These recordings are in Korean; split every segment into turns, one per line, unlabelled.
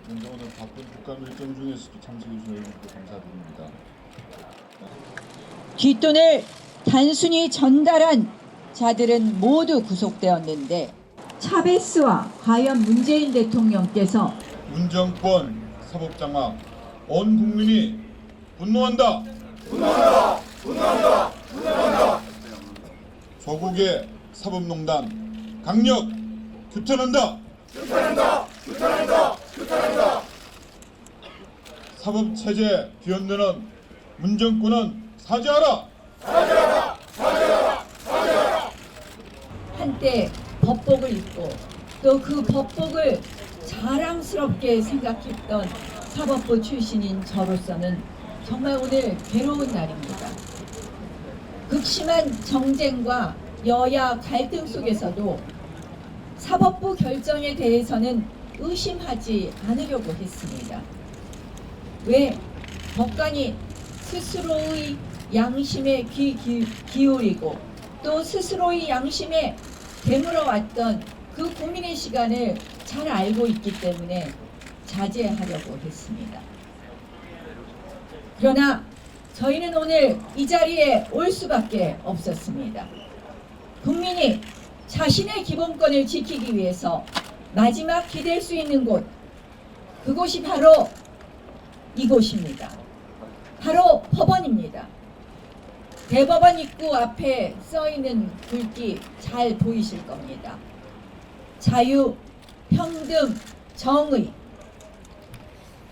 먼저 오늘 바쁜 국감 일정 중에서도 참석해 주셔서 감사드립니다.
뒷돈을 단순히 전달한 자들은 모두 구속되었는데 차베스와 과연 문재인 대통령께서
문정권 사법장악 온 국민이 분노한다. 조국의 사법농단 강력 규탄한다. 사법체제 뒤흔드는 문정권은 사죄하라.
한때 법복을 입고 또 그 법복을 자랑스럽게 생각했던 사법부 출신인 저로서는 정말 오늘 괴로운 날입니다. 극심한 정쟁과 여야 갈등 속에서도 사법부 결정에 대해서는 의심하지 않으려고 했습니다. 왜? 법관이 스스로의 양심에 귀 기울이고 또 스스로의 양심에 되물어왔던 그 고민의 시간을 잘 알고 있기 때문에 자제하려고 했습니다. 그러나 저희는 오늘 이 자리에 올 수밖에 없었습니다. 국민이 자신의 기본권을 지키기 위해서 마지막 기댈 수 있는 곳, 그곳이 바로 이곳입니다. 바로 법원입니다. 대법원 입구 앞에 써있는 글귀 잘 보이실 겁니다. 자유, 평등, 정의.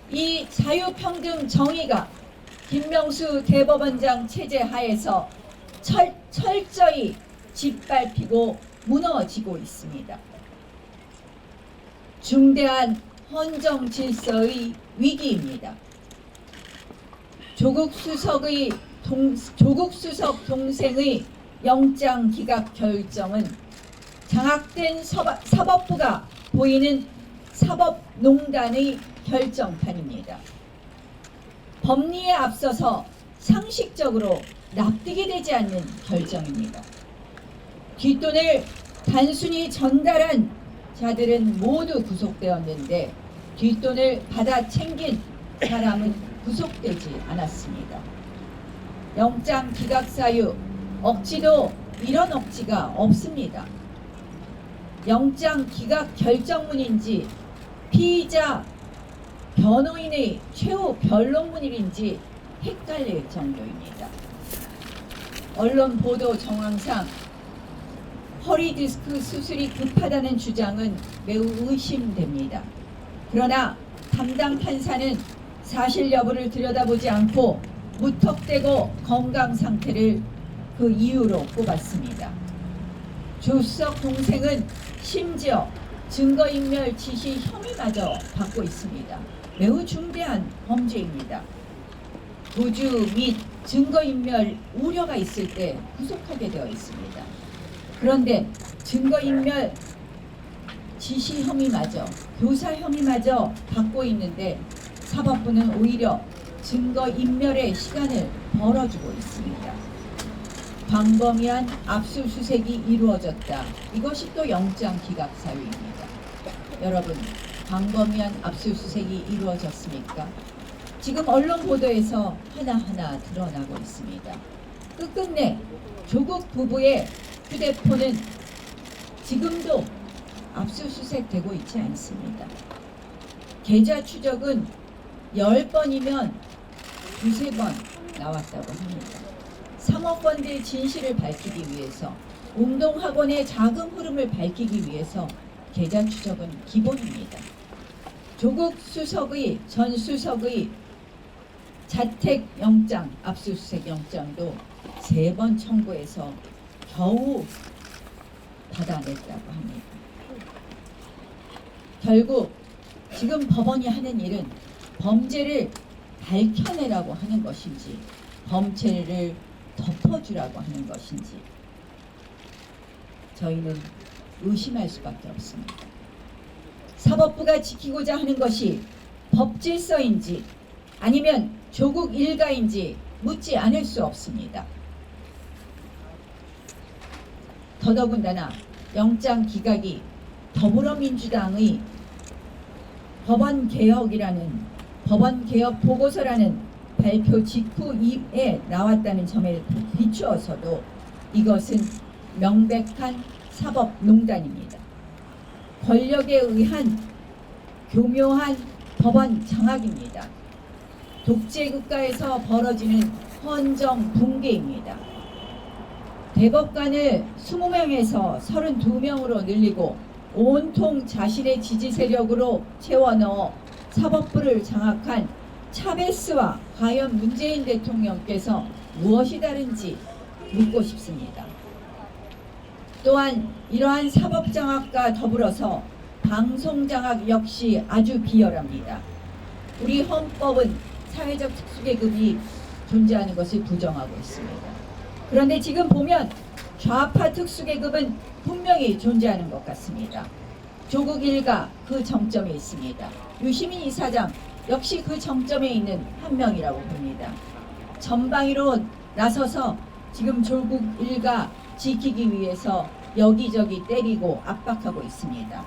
이 자유, 평등, 정의가 김명수 대법원장 체제 하에서 철저히 짓밟히고 무너지고 있습니다. 중대한 헌정 질서의 위기입니다. 조국 수석 동생의 영장 기각 결정은 장악된 사법부가 보이는 사법농단의 결정판입니다. 법리에 앞서서 상식적으로 납득이 되지 않는 결정입니다. 뒷돈을 단순히 전달한 자들은 모두 구속되었는데 뒷돈을 받아 챙긴 사람은 구속되지 않았습니다. 영장 기각 사유, 억지도 이런 억지가 없습니다. 영장 기각 결정문인지 피의자 변호인의 최후 변론문인지 헷갈릴 정도입니다. 언론 보도 정황상 허리디스크 수술이 급하다는 주장은 매우 의심됩니다. 그러나 담당 판사는 사실 여부를 들여다보지 않고 무턱대고 건강 상태를 그 이유로 꼽았습니다. 조수석 동생은 심지어 증거인멸 지시 혐의마저 받고 있습니다. 매우 중대한 범죄입니다. 도주 및 증거인멸 우려가 있을 때 구속하게 되어 있습니다. 그런데 증거인멸 지시 혐의마저, 교사 혐의마저 받고 있는데 사법부는 오히려 증거인멸의 시간을 벌어주고 있습니다. 광범위한 압수수색이 이루어졌다. 이것이 또 영장 기각 사유입니다. 여러분, 광범위한 압수수색이 이루어졌습니까? 지금 언론 보도에서 하나하나 드러나고 있습니다. 끝끝내 조국 부부의 휴대폰은 지금도 압수수색되고 있지 않습니다. 계좌 추적은 10번이면 두세 번 나왔다고 합니다. 사모펀드의 진실을 밝히기 위해서, 운동학원의 자금 흐름을 밝히기 위해서 계좌 추적은 기본입니다. 조국 수석의, 전 수석의 자택 영장, 압수수색 영장도 3번 청구해서 겨우 받아냈다고 합니다. 결국 지금 법원이 하는 일은 범죄를 밝혀내라고 하는 것인지 범죄를 덮어주라고 하는 것인지 저희는 의심할 수밖에 없습니다. 사법부가 지키고자 하는 것이 법질서인지 아니면 조국 일가인지 묻지 않을 수 없습니다. 더더군다나 영장 기각이 더불어민주당의 법원개혁 보고서라는 발표 직후에 나왔다는 점에 비추어서도 이것은 명백한 사법농단입니다. 권력에 의한 교묘한 법원 장악입니다. 독재국가에서 벌어지는 헌정 붕괴입니다. 대법관을 20명에서 32명으로 늘리고 온통 자신의 지지 세력으로 채워넣어 사법부를 장악한 차베스와 과연 문재인 대통령께서 무엇이 다른지 묻고 싶습니다. 또한 이러한 사법 장악과 더불어서 방송 장악 역시 아주 비열합니다. 우리 헌법은 사회적 특수계급이 존재하는 것을 부정하고 있습니다. 그런데 지금 보면 좌파 특수계급은 분명히 존재하는 것 같습니다. 조국 일가 그 정점에 있습니다. 유시민 이사장 역시 그 정점에 있는 한 명이라고 봅니다. 전방위로 나서서 지금 조국 일가 지키기 위해서 여기저기 때리고 압박하고 있습니다.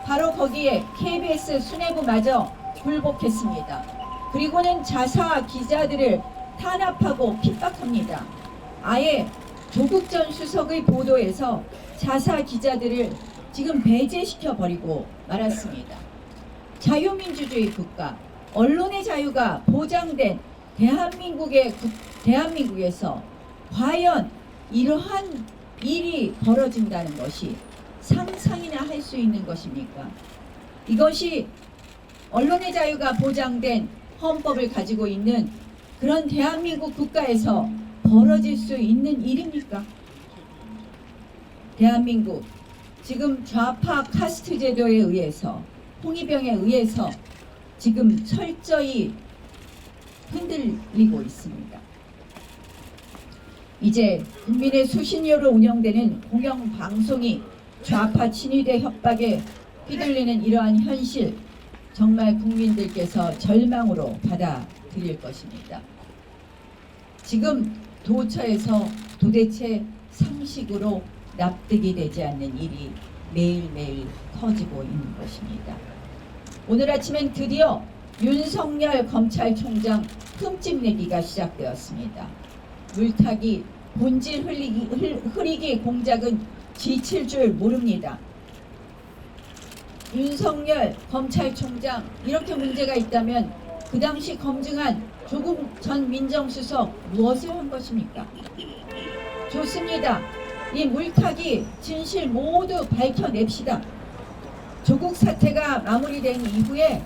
바로 거기에 KBS 수뇌부마저 굴복했습니다. 그리고는 자사 기자들을 탄압하고 핍박합니다. 아예 조국 전 수석의 보도에서 자사 기자들을 지금 배제시켜 버리고 말았습니다. 자유민주주의 국가, 언론의 자유가 보장된 대한민국에서 과연 이러한 일이 벌어진다는 것이 상상이나 할 수 있는 것입니까? 이것이 언론의 자유가 보장된 헌법을 가지고 있는 그런 대한민국 국가에서 벌어질 수 있는 일입니까? 대한민국 지금 좌파 카스트 제도에 의해서 홍위병에 의해서 지금 철저히 흔들리고 있습니다. 이제 국민의 수신료로 운영되는 공영방송이 좌파 친위대 협박에 휘둘리는 이러한 현실, 정말 국민들께서 절망으로 받아들일 것입니다. 지금 도처에서 도대체 상식으로 납득이 되지 않는 일이 매일매일 터지고 있는 것입니다. 오늘 아침엔 드디어 윤석열 검찰총장 흠집내기가 시작되었습니다. 물타기, 본질 흐리기 공작은 지칠 줄 모릅니다. 윤석열 검찰총장 이렇게 문제가 있다면 그 당시 검증한 조국 전 민정수석 무엇을 한 것입니까? 좋습니다. 이 물타기 진실 모두 밝혀냅시다. 조국 사태가 마무리된 이후에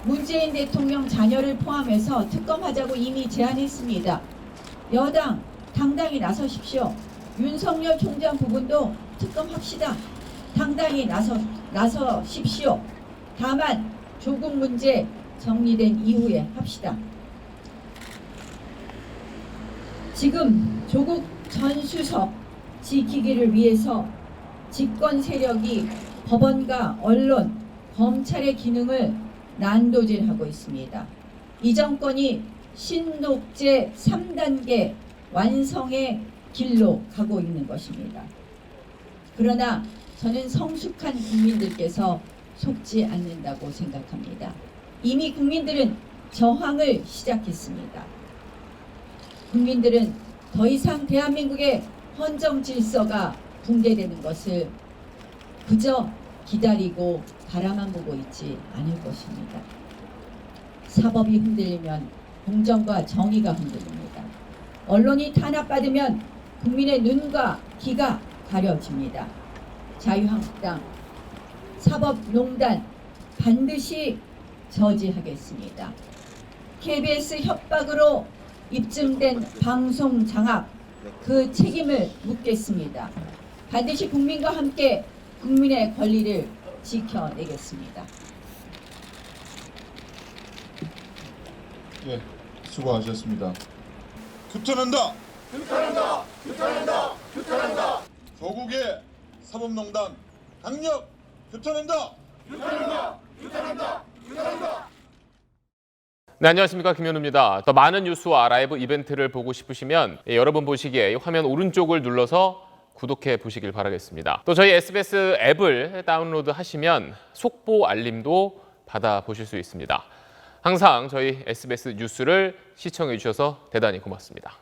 문재인 대통령 자녀를 포함해서 특검하자고 이미 제안했습니다. 여당 당당히 나서십시오. 윤석열 총장 부분도 특검합시다. 당당히 나서십시오. 다만 조국 문제 정리된 이후에 합시다. 지금 조국 전 수석 지키기를 위해서 집권 세력이 법원과 언론, 검찰의 기능을 난도질하고 있습니다. 이 정권이 신독재 3단계 완성의 길로 가고 있는 것입니다. 그러나 저는 성숙한 국민들께서 속지 않는다고 생각합니다. 이미 국민들은 저항을 시작했습니다. 국민들은 더 이상 대한민국의 헌정 질서가 붕괴되는 것을 그저 기다리고 바라만 보고 있지 않을 것입니다. 사법이 흔들리면 공정과 정의가 흔들립니다. 언론이 탄압받으면 국민의 눈과 귀가 가려집니다. 자유한국당 사법농단 반드시 저지하겠습니다. KBS 협박으로 입증된 방송 장악 그 책임을 묻겠습니다. 반드시 국민과 함께 국민의 권리를 지켜내겠습니다.
예, 수고하셨습니다.
규탄한다! 규탄한다! 규탄한다! 규탄한다! 조국의 사법농단 강력 규탄한다! 규탄한다! 규탄한다! 규탄한다!
네, 안녕하십니까, 김현우입니다. 더 많은 뉴스와 라이브 이벤트를 보고 싶으시면 여러분 보시기에 화면 오른쪽을 눌러서 구독해 보시길 바라겠습니다. 또 저희 SBS 앱을 다운로드 하시면 속보 알림도 받아보실 수 있습니다. 항상 저희 SBS 뉴스를 시청해 주셔서 대단히 고맙습니다.